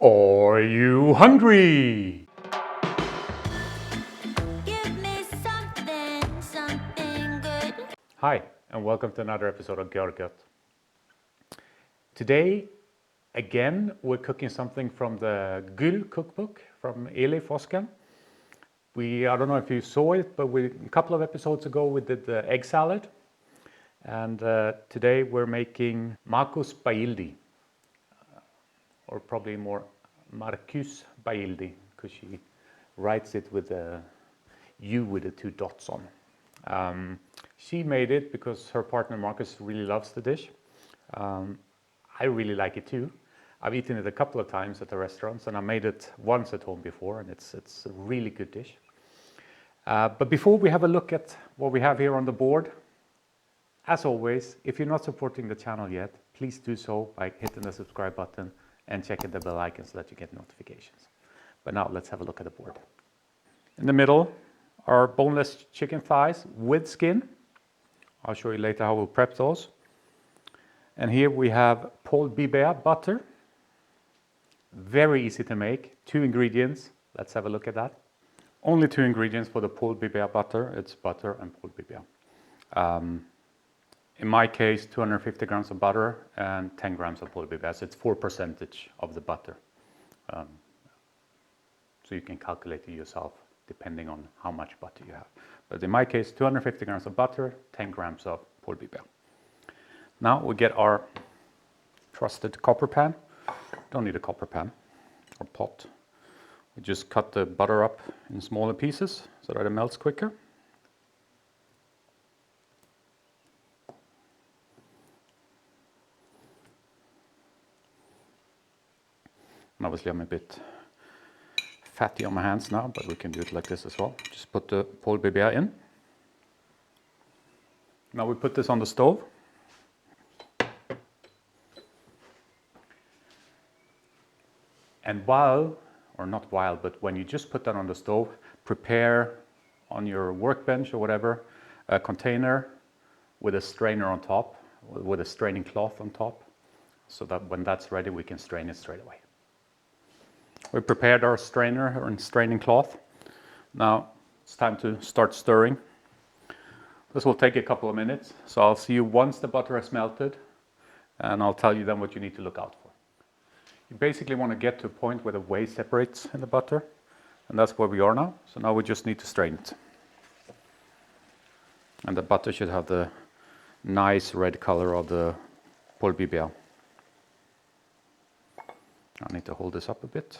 Are you hungry? Give me something good. Hi, and welcome to another episode of Görgött. Today, again, we're cooking something from the Gül cookbook from Elif Oskan. I don't know if you saw it, but a couple of episodes ago we did the egg salad. And today we're making Marküs Bayildi, or probably more Marküs Bayildi, because she writes it with a U with the two dots on. She made it because her partner Markus really loves the dish. I really like it too. I've eaten it a couple of times at the restaurants, and I made it once at home before, and it's a really good dish. But before we have a look at what we have here on the board, as always, if you're not supporting the channel yet, please do so by hitting the subscribe button and checking the bell icon so that you get notifications. But now let's have a look at the board. In the middle are boneless chicken thighs with skin. I'll show you later how we'll prep those. And here we have Pul Biber butter. Very easy to make. 2 ingredients. Let's have a look at that. Only 2 ingredients for the Pul Biber butter. It's butter and Pul Biber. In my case, 250 grams of butter and 10 grams of Pul Biber. So it's 4% of the butter. So you can calculate it yourself depending on how much butter you have. But in my case, 250 grams of butter, 10 grams of Pul Biber. Now we get our trusted copper pan. Don't need a copper pan or pot. We just cut the butter up in smaller pieces so that it melts quicker. And obviously I'm a bit fatty on my hands now, but we can do it like this as well. Just put the Pul Biber in. Now we put this on the stove. And but when you just put that on the stove, prepare on your workbench or whatever, a container with a strainer on top, with a straining cloth on top, so that when that's ready, we can strain it straight away. We prepared our strainer and straining cloth. Now it's time to start stirring. This will take a couple of minutes, so I'll see you once the butter has melted, and I'll tell you then what you need to look out for. You basically want to get to a point where the whey separates in the butter, and that's where we are now. So now we just need to strain it. And the butter should have the nice red color of the Pul Biber. I need to hold this up a bit.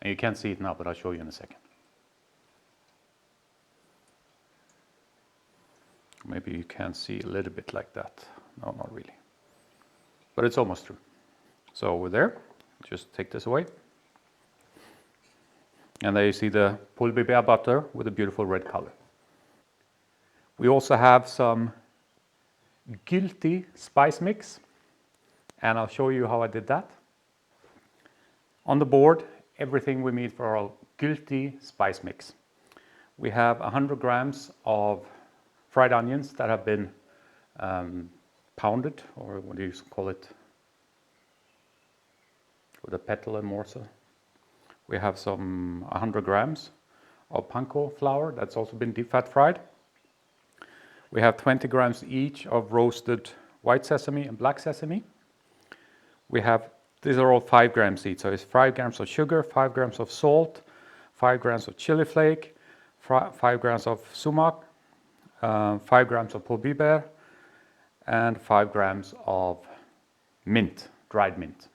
And you can't see it now, but I'll show you in a second. Maybe you can see a little bit like that. No, not really. But it's almost through. So we're there. Just take this away. And there you see the Pul Biber butter with a beautiful red color. We also have some Gülty spice mix, and I'll show you how I did that. On the board, everything we need for our Gülty spice mix. We have 100 grams of fried onions that have been pounded, or what do you call it, with a pestle and mortar. We have some 100 grams of Panko Flour that's also been deep fat fried. We have 20 grams each of roasted white sesame and black sesame. These are all 5 grams each. So it's 5 grams of sugar, 5 grams of salt, 5 grams of chili flake, 5 grams of sumac, 5 grams of Pul Biber, and 5 grams of mint, dried mint.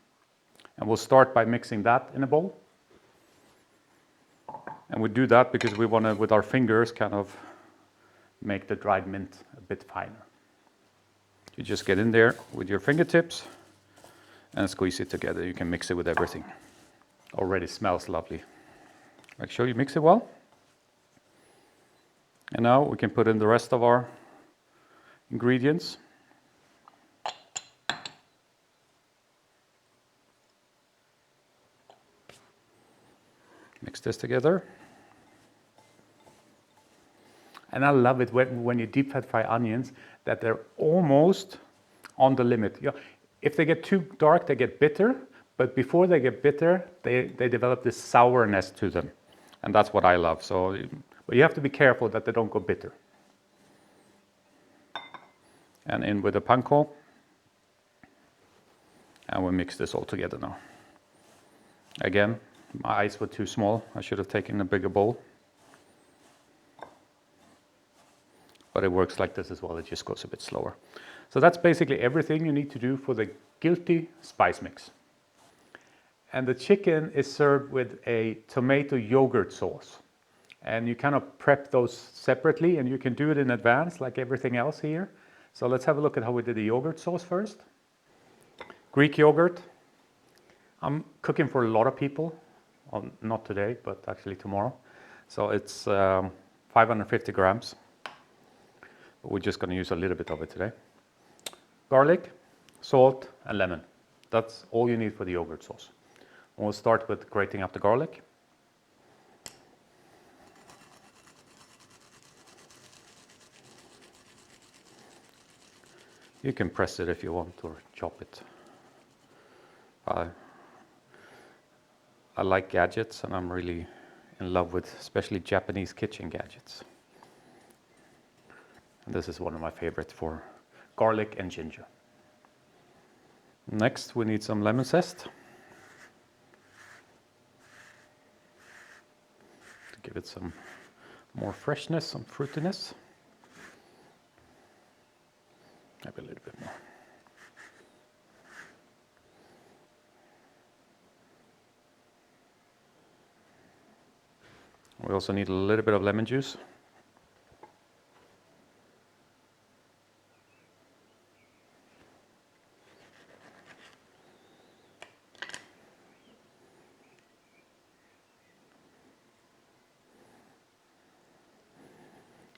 And we'll start by mixing that in a bowl. And we do that because we want to, with our fingers, kind of make the dried mint a bit finer. You just get in there with your fingertips and squeeze it together. You can mix it with everything. Already smells lovely. Make sure you mix it well. And now we can put in the rest of our ingredients. Mix this together. And I love it when you deep fat fry onions, that they're almost on the limit. Yeah, if they get too dark, they get bitter, but before they get bitter, they develop this sourness to them, and that's what I love. So, but you have to be careful that they don't go bitter. And in with the panko, and we mix this all together now. Again, my eyes were too small. I should have taken a bigger bowl. But it works like this as well, it just goes a bit slower. So that's basically everything you need to do for the Gülty spice mix. And the chicken is served with a tomato yogurt sauce. And you kind of prep those separately, and you can do it in advance like everything else here. So let's have a look at how we did the yogurt sauce first. Greek yogurt. I'm cooking for a lot of people. Well, not today, but actually tomorrow. So it's 550 grams. But we're just going to use a little bit of it today. Garlic, salt, and lemon. That's all you need for the yogurt sauce. We'll start with grating up the garlic. You can press it if you want or chop it. I like gadgets, and I'm really in love with especially Japanese kitchen gadgets. And this is one of my favorites for garlic and ginger. Next, we need some lemon zest to give it some more freshness, some fruitiness. Maybe a little bit more. We also need a little bit of lemon juice.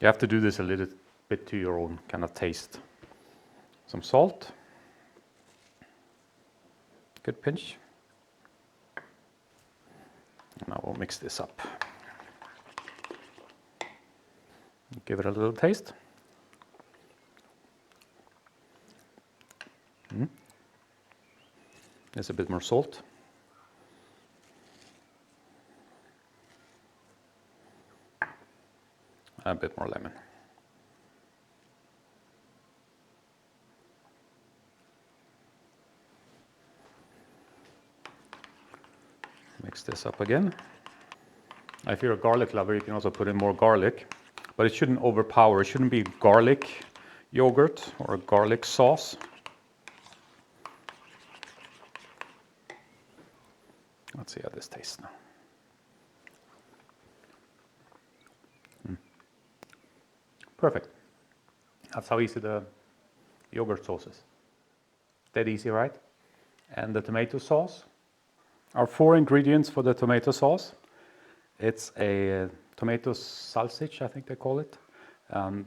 You have to do this a little bit to your own kind of taste. Some salt. Good pinch. Now we'll mix this up. Give it a little taste. There's a bit more salt. A bit more lemon. Mix this up again. If you're a garlic lover, you can also put in more garlic, but it shouldn't overpower. It shouldn't be garlic yogurt or garlic sauce. Let's see how this tastes now. Perfect. That's how easy the yogurt sauce is. That easy, right? And the tomato sauce. Our 4 ingredients for the tomato sauce. It's a tomato sausage, I think they call it.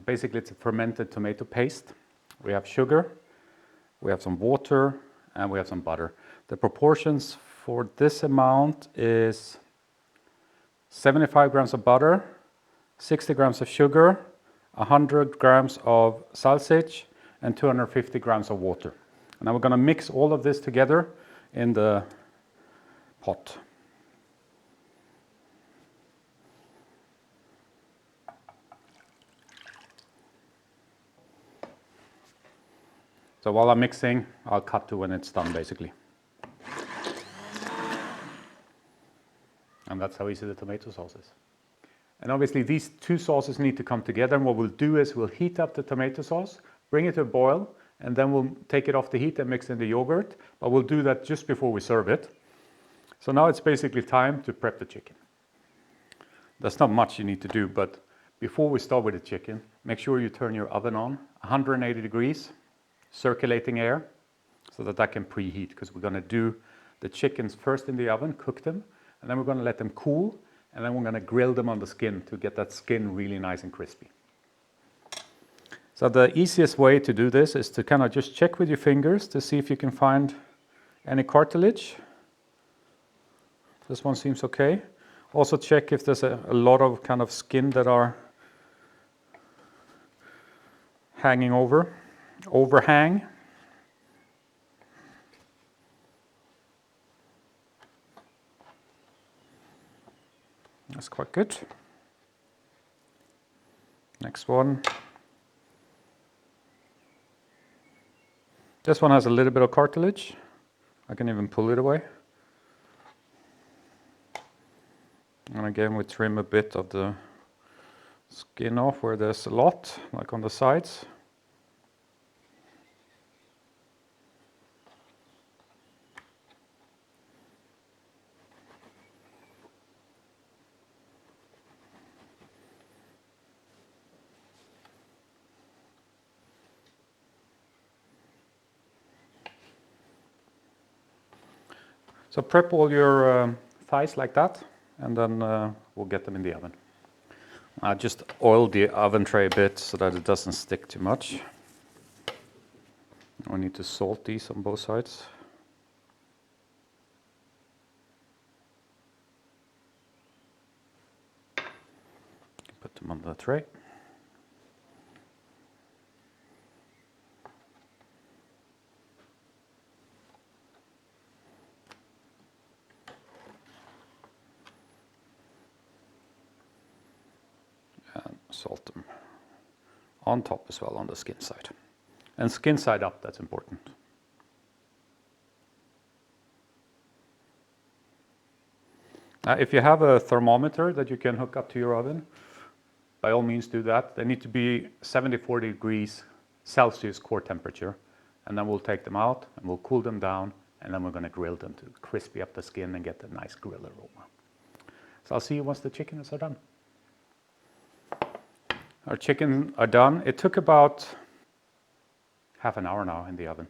Basically, it's a fermented tomato paste. We have sugar, we have some water, and we have some butter. The proportions for this amount is 75 grams of butter, 60 grams of sugar, 100 grams of sausage, and 250 grams of water. And now we're going to mix all of this together in the pot. So while I'm mixing, I'll cut to when it's done, basically. And that's how easy the tomato sauce is. And obviously these two sauces need to come together, and what we'll do is we'll heat up the tomato sauce, bring it to a boil, and then we'll take it off the heat and mix in the yogurt, but we'll do that just before we serve it. So now it's basically time to prep the chicken. There's not much you need to do, but before we start with the chicken, make sure you turn your oven on, 180 degrees, circulating air, so that can preheat, because we're going to do the chickens first in the oven, cook them, and then we're going to let them cool, and then we're going to grill them on the skin to get that skin really nice and crispy. So the easiest way to do this is to kind of just check with your fingers to see if you can find any cartilage. This one seems okay. Also check if there's a lot of kind of skin that are hanging overhang. That's quite good. Next one. This one has a little bit of cartilage. I can even pull it away. And again, we trim a bit of the skin off where there's a lot, like on the sides. So prep all your thighs like that, and then we'll get them in the oven. I just oil the oven tray a bit so that it doesn't stick too much. We need to salt these on both sides. Put them on the tray. Salt them on top as well on the skin side. And skin side up, that's important. If you have a thermometer that you can hook up to your oven, by all means do that. They need to be 74 degrees Celsius core temperature. And then we'll take them out and we'll cool them down, and then we're going to grill them to crispy up the skin and get a nice grill aroma. So I'll see you once the chicken is done. Our chicken are done. It took about half an hour now in the oven.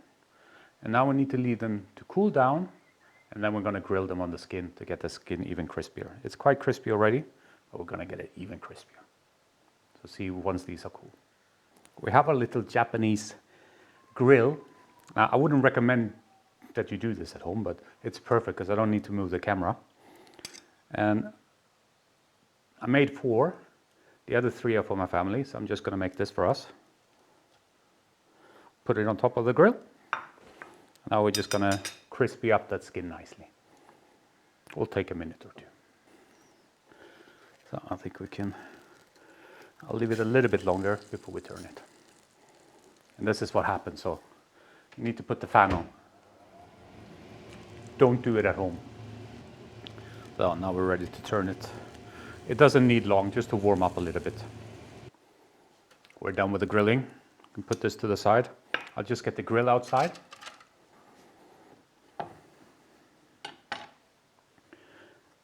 And now we need to leave them to cool down, and then we're going to grill them on the skin to get the skin even crispier. It's quite crispy already, but we're going to get it even crispier. So see once these are cool. We have a little Japanese grill. Now, I wouldn't recommend that you do this at home, but it's perfect because I don't need to move the camera. And I made 4. The other 3 are for my family, so I'm just going to make this for us. Put it on top of the grill. Now we're just going to crispy up that skin nicely. Will take a minute or 2. So I think we can, I'll leave it a little bit longer before we turn it. And this is what happens, so you need to put the fan on. Don't do it at home. So now we're ready to turn it. It doesn't need long, just to warm up a little bit. We're done with the grilling. You can put this to the side. I'll just get the grill outside.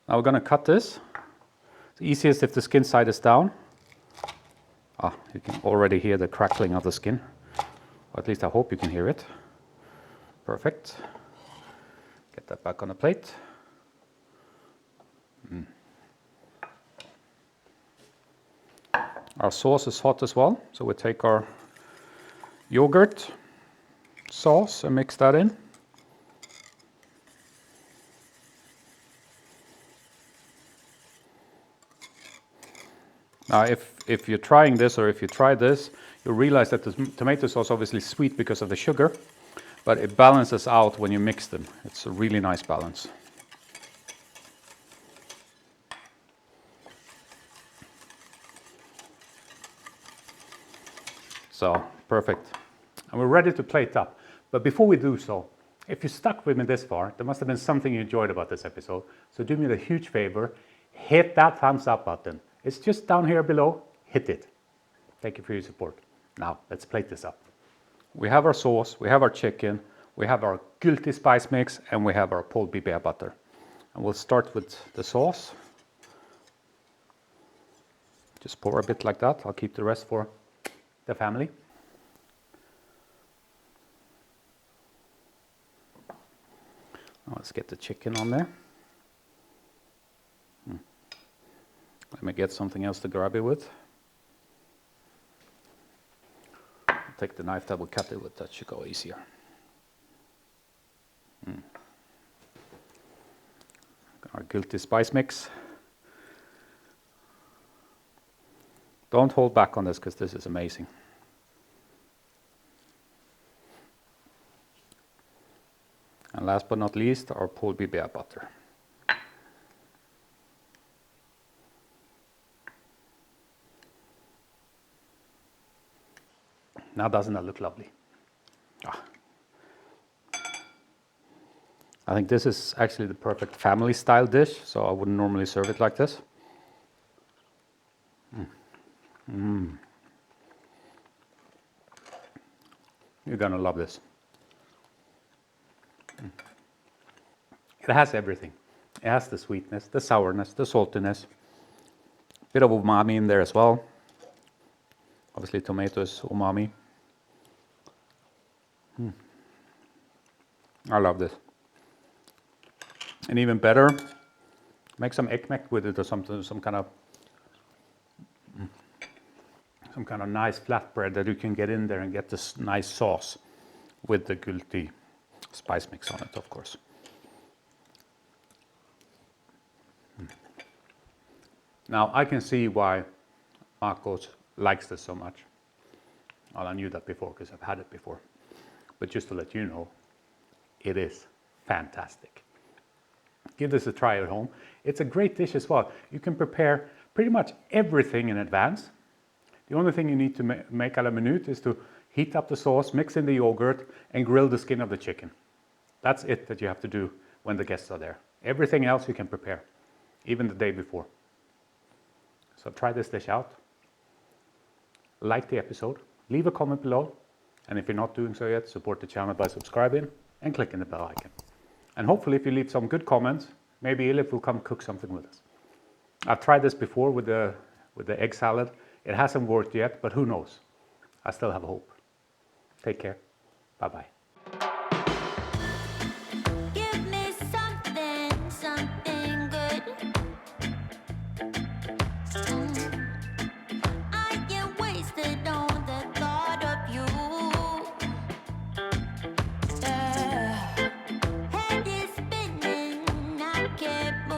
Now we're going to cut this. It's easiest if the skin side is down. You can already hear the crackling of the skin. Or at least I hope you can hear it. Perfect. Get that back on the plate. Our sauce is hot as well, so we take our yogurt sauce and mix that in. Now if you're trying this, or if you try this, you'll realize that the tomato sauce is obviously sweet because of the sugar, but it balances out when you mix them. It's a really nice balance. So, perfect. And we're ready to plate up. But before we do so, if you stuck with me this far, there must have been something you enjoyed about this episode. So do me the huge favor, hit that thumbs up button. It's just down here below, hit it. Thank you for your support. Now, let's plate this up. We have our sauce, we have our chicken, we have our Gülty spice mix, and we have our Pul Biber butter. And we'll start with the sauce. Just pour a bit like that. I'll keep the rest for the family. Now let's get the chicken on there. Let me get something else to grab it with. I'll take the knife that will cut it with, that should go easier. Our Gülty spice mix. Don't hold back on this because this is amazing. And last but not least, our Pul Biber butter. Now doesn't that look lovely? Ah. I think this is actually the perfect family style dish, so I wouldn't normally serve it like this. You're gonna love this. It has everything. It has the sweetness, the sourness, the saltiness, a bit of umami in there as well. Obviously tomato is umami. I love this. And even better, make some ekmek with it or something, some kind of nice flatbread that you can get in there and get this nice sauce with the Gülty spice mix on it, of course. Now I can see why Markus likes this so much. Well, I knew that before because I've had it before. But just to let you know, it is fantastic. Give this a try at home. It's a great dish as well. You can prepare pretty much everything in advance. The only thing you need to make à la minute is to heat up the sauce, mix in the yogurt, and grill the skin of the chicken. That's it that you have to do when the guests are there. Everything else you can prepare, even the day before. So try this dish out. Like the episode, leave a comment below, and if you're not doing so yet, support the channel by subscribing and clicking the bell icon. And hopefully if you leave some good comments, maybe Elif will come cook something with us. I've tried this before with the egg salad. It hasn't worked yet, but who knows? I still have hope. Take care. Bye-bye.